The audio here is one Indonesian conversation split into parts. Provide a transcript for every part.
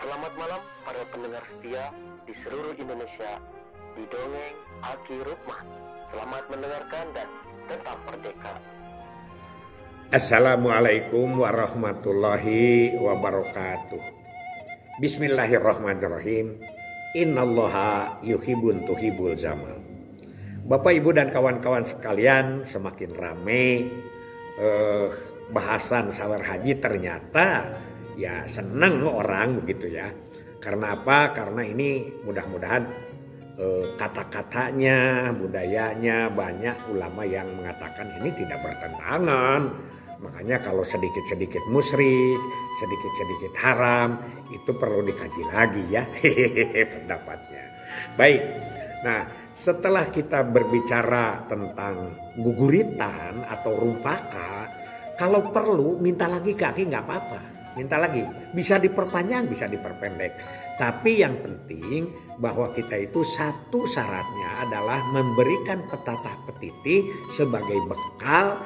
Selamat malam para pendengar setia di seluruh Indonesia di Dongeng Aki Rukman. Selamat mendengarkan dan tetap merdeka. Assalamualaikum warahmatullahi wabarakatuh. Bismillahirrahmanirrahim. Innallaha yuhibbun tuhibul zaman. Bapak, Ibu, dan kawan-kawan sekalian, semakin ramai bahasan sawar haji, ternyata ya senang orang begitu ya. Karena apa? Karena ini mudah-mudahan kata-katanya, budayanya, banyak ulama yang mengatakan ini tidak bertentangan. Makanya kalau sedikit-sedikit musyrik, sedikit-sedikit haram, itu perlu dikaji lagi ya pendapatnya. Baik, nah setelah kita berbicara tentang guguritan atau rumpaka, kalau perlu minta lagi kaki nggak apa-apa. Minta lagi, bisa diperpanjang, bisa diperpendek. Tapi yang penting bahwa kita itu satu syaratnya adalah memberikan petata petiti sebagai bekal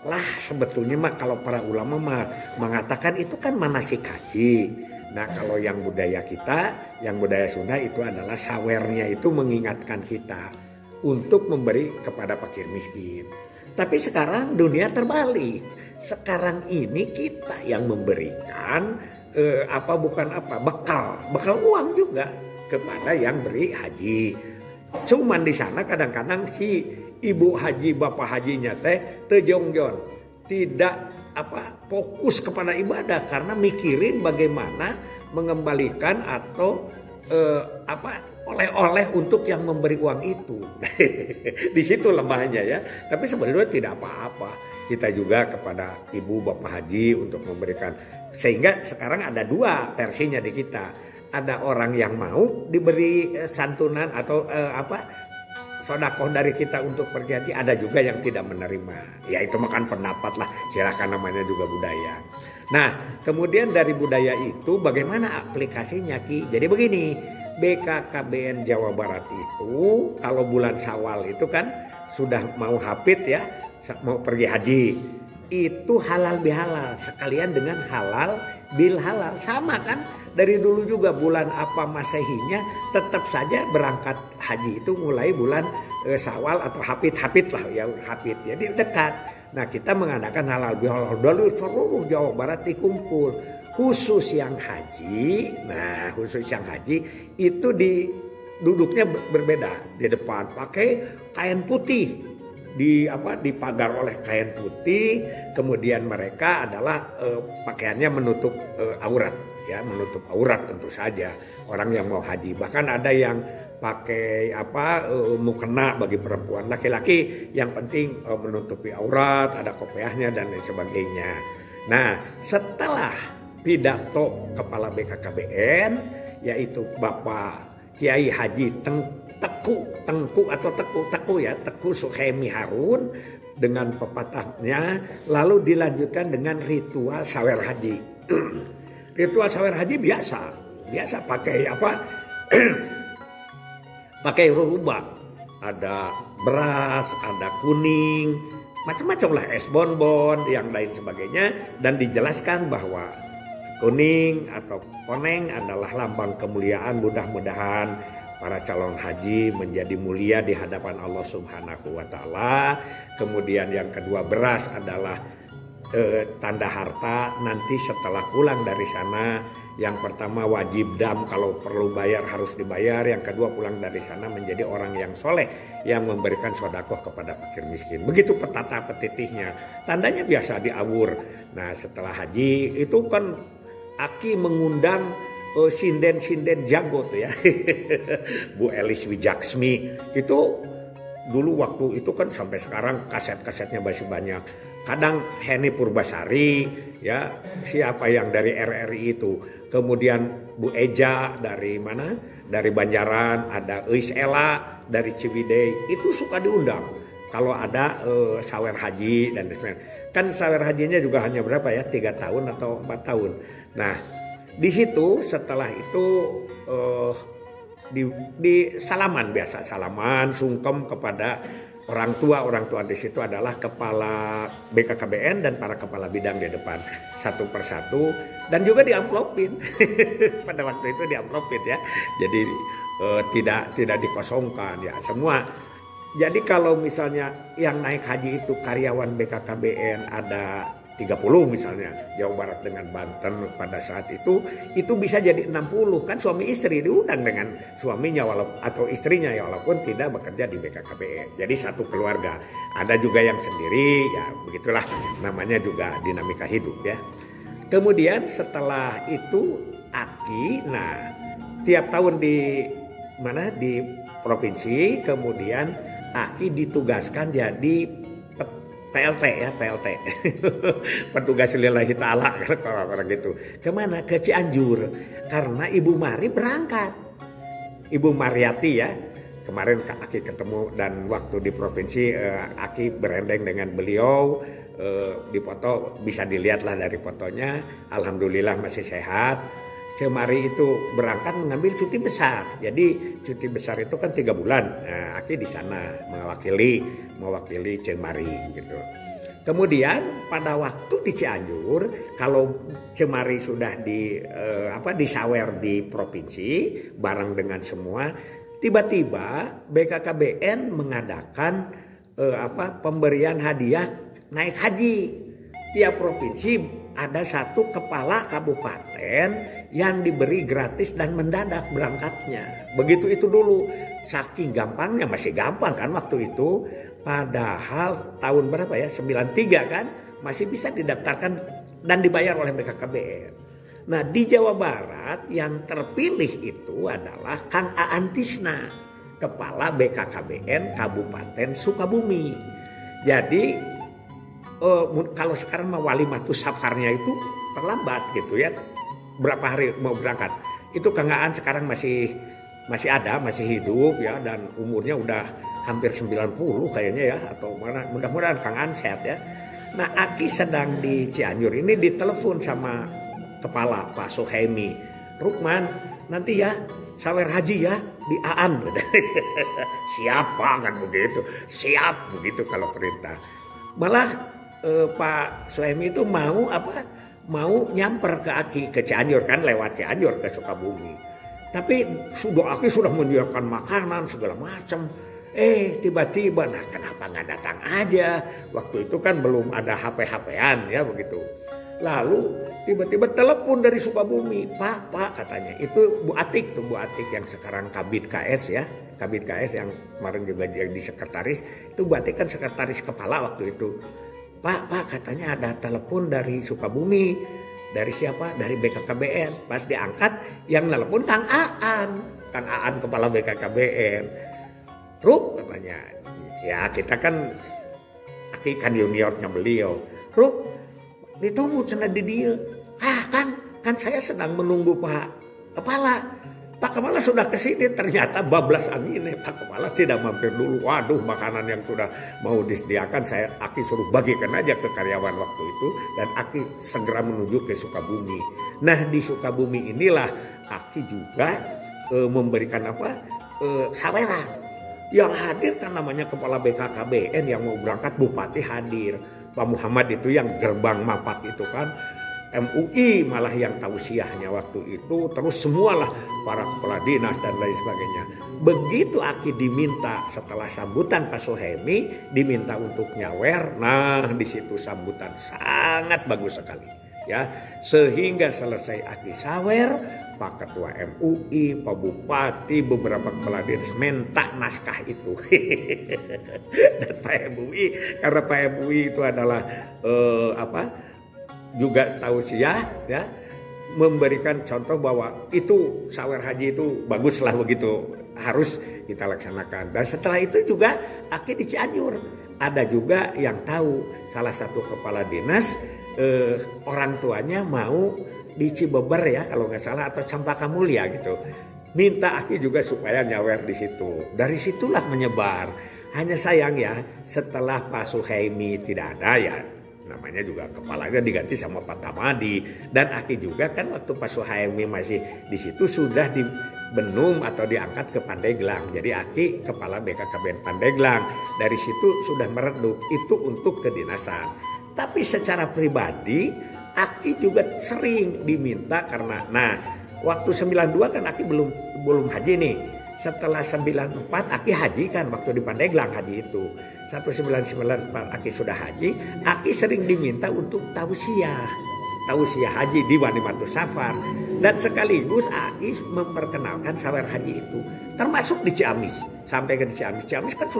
lah. Sebetulnya mah kalau para ulama mah mengatakan itu kan manasik haji. Nah kalau yang budaya kita, yang budaya Sunda itu adalah sawernya itu mengingatkan kita untuk memberi kepada fakir miskin. Tapi sekarang dunia terbalik. Sekarang ini kita yang memberikan bekal uang juga kepada yang beri haji. Cuman di sana kadang-kadang si ibu haji, bapak hajinya tejongjon, tidak fokus kepada ibadah karena mikirin bagaimana mengembalikan atau oleh-oleh untuk yang memberi uang itu. Di situ lemahnya ya. Tapi sebenarnya tidak apa-apa. Kita juga kepada ibu bapak haji untuk memberikan. Sehingga sekarang ada dua versinya di kita. Ada orang yang mau diberi santunan atau sodakoh dari kita untuk pergi haji. Ada juga yang tidak menerima. Ya itu makan pendapat lah. Silakan, namanya juga budaya. Nah kemudian dari budaya itu bagaimana aplikasinya Ki? Jadi begini. BKKBN Jawa Barat itu kalau bulan Syawal itu kan sudah mau hafid ya, mau pergi haji, itu halal bihalal sekalian dengan halal bil halal, sama kan dari dulu juga bulan apa Masehinya tetap saja berangkat haji itu mulai bulan Syawal atau hafid lah ya, hafid jadi dekat. Nah kita mengadakan halal bihalal dari seluruh Jawa Barat dikumpul. Khusus yang haji, nah khusus yang haji itu duduknya berbeda. Di depan pakai kain putih, dipagar oleh kain putih. Kemudian mereka adalah pakaiannya menutup aurat, ya menutup aurat tentu saja orang yang mau haji. Bahkan ada yang pakai mukena bagi perempuan, laki-laki yang penting menutupi aurat, ada kopiahnya dan lain sebagainya. Nah setelah pidato kepala BKKBN yaitu Bapak Kiai Haji Teku Suhemi Harun dengan pepatahnya, lalu dilanjutkan dengan ritual sawer haji. Ritual sawer haji biasa pakai pakai rubah, ada beras, ada kuning, macam-macam lah, es bonbon yang lain sebagainya, dan dijelaskan bahwa kuning atau koneng adalah lambang kemuliaan. Mudah-mudahan para calon haji menjadi mulia di hadapan Allah Subhanahu wa Ta'ala. Kemudian yang kedua, beras adalah tanda harta nanti setelah pulang dari sana. Yang pertama wajib dam, kalau perlu bayar harus dibayar. Yang kedua pulang dari sana menjadi orang yang soleh yang memberikan sodakoh kepada fakir miskin. Begitu petata petitihnya. Tandanya biasa diawur. Nah setelah haji itu kan Aki mengundang sinden-sinden jago tuh ya. Bu Elis Wijaksmi itu dulu waktu itu kan sampai sekarang kaset-kasetnya masih banyak. Kadang Henny Purbasari ya, siapa yang dari RRI itu. Kemudian Bu Eja dari mana? Dari Banjaran, ada Eis Ela dari Ciwidey, itu suka diundang. Kalau ada sawer haji dan sebagainya. Kan sawer hajinya juga hanya berapa ya? 3 tahun atau 4 tahun. Nah, di situ setelah itu di salaman biasa, salaman sungkem kepada orang tua di situ adalah kepala BKKBN dan para kepala bidang di depan satu persatu dan juga diamplopin. Pada waktu itu diamplopin ya. Jadi tidak dikosongkan ya semua. Jadi kalau misalnya yang naik haji itu karyawan BKKBN ada 30 misalnya, Jawa Barat dengan Banten pada saat itu bisa jadi 60 kan suami istri diundang dengan suaminya atau istrinya ya walaupun tidak bekerja di BKKBN. Jadi satu keluarga. Ada juga yang sendiri ya begitulah namanya juga dinamika hidup ya. Kemudian setelah itu Aki, nah tiap tahun di provinsi kemudian Aki ditugaskan jadi PLT ya, PLT. Petugas lillahi ta'ala orang gitu. Kemana? Ke Cianjur. Karena Ibu Mari berangkat. Ibu Mariati ya. Kemarin Aki ketemu dan waktu di provinsi Aki berendeng dengan beliau. Di foto bisa dilihat lah dari fotonya. Alhamdulillah masih sehat. Cemari itu berangkat mengambil cuti besar. Jadi cuti besar itu kan 3 bulan. Nah, Aki di sana mewakili Cemari gitu. Kemudian pada waktu di Cianjur, kalau Cemari sudah disawer di provinsi bareng dengan semua, tiba-tiba BKKBN mengadakan pemberian hadiah naik haji. Tiap provinsi ada satu kepala kabupaten yang diberi gratis dan mendadak berangkatnya. Begitu itu dulu. Saking gampangnya, masih gampang kan waktu itu. Padahal tahun berapa ya? 93 kan? Masih bisa didaftarkan dan dibayar oleh BKKBN. Nah di Jawa Barat yang terpilih itu adalah Kang Aan Tisna. Kepala BKKBN Kabupaten Sukabumi. Jadi kalau sekarang walimatus safarnya itu terlambat gitu ya. Berapa hari mau berangkat. Itu Kang Aan sekarang masih ada, masih hidup ya dan umurnya udah hampir 90 kayaknya ya atau mana. Mudah-mudahan Kang Aan sehat ya. Nah, Aki sedang di Cianjur ini ditelepon sama kepala Pak Suhaimi. Rukman, nanti ya sawer haji ya di Aan. Siapa kan begitu. Siap begitu kalau perintah. Malah Pak Suhaimi itu mau nyamper ke Aki ke Cianjur kan lewat Cianjur ke Sukabumi. Tapi Aki sudah menyiapkan makanan segala macam. Tiba-tiba, nah kenapa nggak datang aja? Waktu itu kan belum ada HP-HPan ya begitu. Lalu tiba-tiba telepon dari Sukabumi, Pak katanya itu Bu Atik yang sekarang Kabid KS ya. Kabid KS yang kemarin juga jadi sekretaris. Itu Bu Atik kan sekretaris kepala waktu itu. Pak katanya ada telepon dari Sukabumi. Dari siapa? Dari BKKBN. Pas diangkat yang nelpon Kang Aan kepala BKKBN. Ruk katanya. Ya kita kan Aki kan juniornya beliau. Ruk ditunggu cenah di dia. Kang kan saya sedang menunggu Pak Kepala. Pak Kepala sudah kesini, ternyata bablas angin. Pak Kepala tidak mampir dulu. Waduh, makanan yang sudah mau disediakan Aki suruh bagikan aja ke karyawan waktu itu. Dan Aki segera menuju ke Sukabumi. Nah di Sukabumi inilah Aki juga memberikan saweran. Yang hadir kan namanya kepala BKKBN yang mau berangkat Bupati hadir. Pak Muhammad itu yang gerbang mapak itu kan. MUI malah yang tausiahnya waktu itu. Terus semualah para kepala dinas dan lain sebagainya. Begitu Aki diminta setelah sambutan Pak Suhaimi diminta untuk nyawer. Nah di situ sambutan sangat bagus sekali. Ya, sehingga selesai Aki sawer, Pak Ketua MUI, Pak Bupati, beberapa kepala dinas minta naskah itu. Dan Pak MUI, karena Pak MUI itu adalah juga tausiah ya, memberikan contoh bahwa itu sawer haji itu baguslah begitu, harus kita laksanakan. Dan setelah itu juga Aki di Cianjur. Ada juga yang tahu salah satu kepala dinas orang tuanya mau di Cibeber ya kalau nggak salah atau Cempaka Mulia gitu. Minta Aki juga supaya nyawer di situ. Dari situlah menyebar. Hanya sayang ya setelah Pak Suhaimi tidak ada ya namanya juga kepalanya diganti sama Pak Tamadi. Dan Aki juga kan waktu Pak Suhaimi masih di situ sudah dibenum atau diangkat ke Pandeglang. Jadi Aki kepala BKKBN Pandeglang. Dari situ sudah meredup itu untuk kedinasan. Tapi secara pribadi Aki juga sering diminta karena waktu 92 kan Aki belum haji nih. Setelah 94 Aki haji kan waktu di Pandeglang haji itu. 1994 Aki sudah haji, Aki sering diminta untuk tausiah haji di Wanimatus Safar. Dan sekaligus Aki memperkenalkan sawer haji itu. Termasuk di Ciamis. Sampai ke Ciamis. Ciamis kan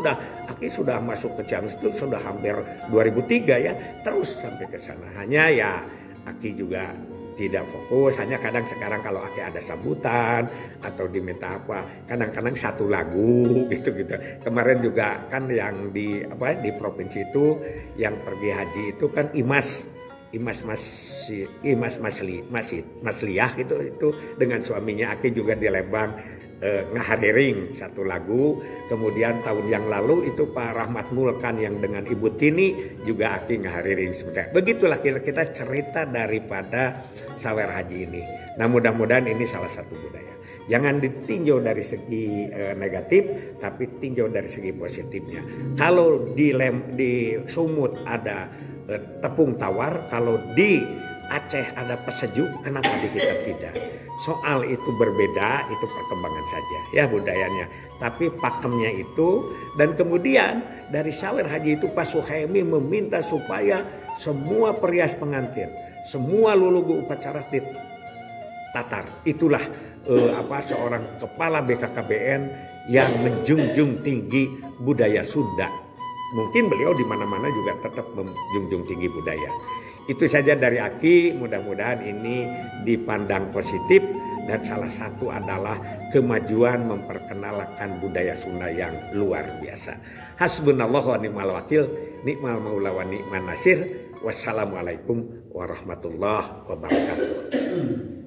Aki sudah masuk ke Ciamis itu sudah hampir 2003 ya. Terus sampai ke sana. Hanya ya Aki juga tidak fokus, hanya kadang sekarang kalau Aki ada sambutan atau diminta apa, kadang-kadang satu lagu gitu. Kemarin juga kan yang di provinsi itu yang pergi haji itu kan Imas Masliyah itu dengan suaminya Aki juga di Lembang ngahariring satu lagu. Kemudian tahun yang lalu itu Pak Rahmat Mulkan yang dengan Ibu Tini juga Aki ngahariring sebentar. Begitulah kita cerita daripada sawer haji ini. Nah mudah-mudahan ini salah satu budaya. Jangan ditinjau dari segi negatif, tapi tinjau dari segi positifnya. Kalau di Sumut ada tepung tawar, kalau di Aceh ada pesejuk, kenapa di kita tidak? Soal itu berbeda, itu perkembangan saja ya budayanya. Tapi pakemnya itu, dan kemudian dari sawer haji itu Pak Suhaimi meminta supaya semua perias pengantin, semua lulugu upacara ditatar. Itulah seorang kepala BKKBN yang menjunjung tinggi budaya Sunda. Mungkin beliau di mana-mana juga tetap menjunjung tinggi budaya. Itu saja dari Aki, mudah-mudahan ini dipandang positif dan salah satu adalah kemajuan memperkenalkan budaya Sunda yang luar biasa. Hasbunallahu wa ni'mal wakil, ni'mal maula wa ni'man nasir. Wassalamualaikum warahmatullahi wabarakatuh.